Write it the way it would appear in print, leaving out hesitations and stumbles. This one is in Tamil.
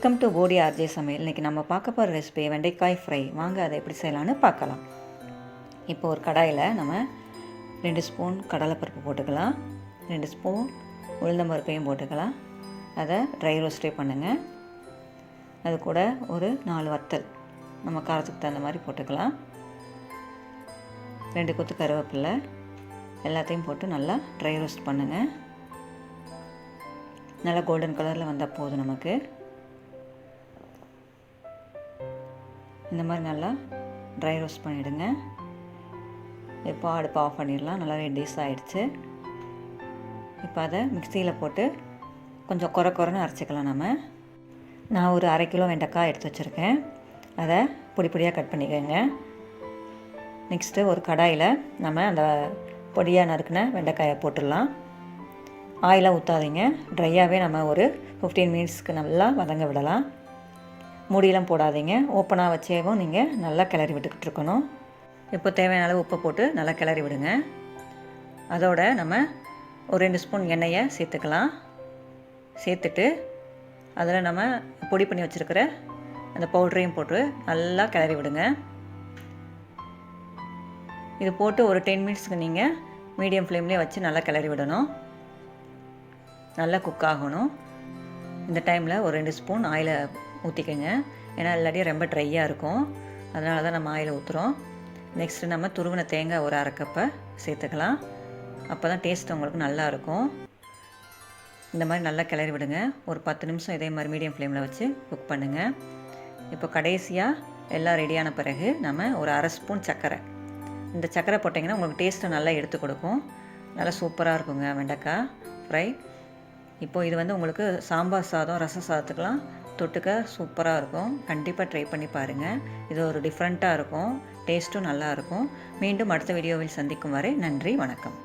வெல்கம் டு போடி ஆர்ஜே சமையல். இன்றைக்கி நம்ம பார்க்க போகிற ரெசிபி வெண்டைக்காய் ஃப்ரை. வாங்க அதை எப்படி செய்யலான்னு பார்க்கலாம். இப்போ ஒரு கடாயில் நம்ம 2 ஸ்பூன் கடலைப்பருப்பு போட்டுக்கலாம், 2 ஸ்பூன் உளுந்தம்பருப்பையும் போட்டுக்கலாம். அதை ட்ரை ரோஸ்டே பண்ணுங்கள். அது கூட ஒரு 4 வத்தல் நம்ம காரத்துக்கு தகுந்த மாதிரி போட்டுக்கலாம். 2 கொத்து கருவேப்பிலை எல்லாத்தையும் போட்டு நல்லா ட்ரை ரோஸ்ட் பண்ணுங்கள். நல்லா கோல்டன் கலரில் வந்தால் போதும். நமக்கு இந்த மாதிரி நல்லா ட்ரை ரோஸ்ட் பண்ணிவிடுங்க. இப்போ அடுப்பு ஆஃப் பண்ணிடலாம். நல்லா ரெடியூஸ் ஆகிடுச்சு. இப்போ அதை மிக்சியில் போட்டு கொஞ்சம் குறைன்னு அரைச்சிக்கலாம். நான் ஒரு 1/2 கிலோ வெண்டைக்காய் எடுத்து வச்சுருக்கேன். அதை பொடியாக கட் பண்ணிக்கோங்க. நெக்ஸ்ட்டு ஒரு கடாயில் நம்ம அந்த பொடியாக நறுக்கின வெண்டைக்காயை போட்டுடலாம். ஆயிலாக ஊற்றாதீங்க, ட்ரையாகவே நம்ம ஒரு 15 மினிட்ஸ்க்கு நல்லா வதங்க விடலாம். மூடியெல்லாம் போடாதீங்க, ஓப்பனாக வச்சேவும் நீங்கள் நல்லா கிளறி விட்டுக்கிட்டு இருக்கணும். இப்போ தேவையான அளவு உப்பை போட்டு நல்லா கிளறி விடுங்க. அதோட நம்ம ஒரு 2 ஸ்பூன் எண்ணெயை சேர்த்துக்கலாம். சேர்த்துட்டு அதில் நம்ம பொடி பண்ணி வச்சுருக்கிற அந்த பவுடரையும் போட்டு நல்லா கிளறி விடுங்க. இது போட்டு ஒரு 10 மினிட்ஸ்க்கு நீங்கள் மீடியம் ஃப்ளேம்லேயே வச்சு நல்லா கிளறி விடணும். நல்லா குக் ஆகணும். இந்த டைமில் ஒரு 2 ஸ்பூன் ஆயிலை ஊற்றிக்கோங்க. ஏன்னா இல்லாட்டி ரொம்ப ட்ரையாக இருக்கும், அதனால தான் நம்ம ஆயிலை ஊற்றுறோம். நெக்ஸ்ட்டு நம்ம துருவின தேங்காய் ஒரு 1/2 கப்பை சேர்த்துக்கலாம். அப்போ தான் டேஸ்ட் உங்களுக்கு நல்லாயிருக்கும். இந்த மாதிரி நல்லா கிளறி விடுங்க. ஒரு 10 நிமிஷம் இதே மாதிரி மீடியம் ஃப்ளேமில் வச்சு குக் பண்ணுங்கள். இப்போ கடைசியாக எல்லாம் ரெடியான பிறகு நம்ம ஒரு 1/2 ஸ்பூன் சர்க்கரை, இந்த சர்க்கரை போட்டிங்கன்னா உங்களுக்கு டேஸ்ட்டை நல்லா எடுத்து கொடுக்கும். நல்லா சூப்பராக இருக்குங்க வெண்டைக்காய் ஃப்ரை. இப்போது இது உங்களுக்கு சாம்பார் சாதம், ரசம் சாதத்துக்கெலாம் தொட்டுக்க சூப்பராக இருக்கும். கண்டிப்பாக ட்ரை பண்ணி பாருங்கள். இது ஒரு டிஃப்ரெண்ட்டாக இருக்கும், டேஸ்ட்டும் நல்லாயிருக்கும். மீண்டும் அடுத்த வீடியோவில் சந்திக்கும் வரை நன்றி, வணக்கம்.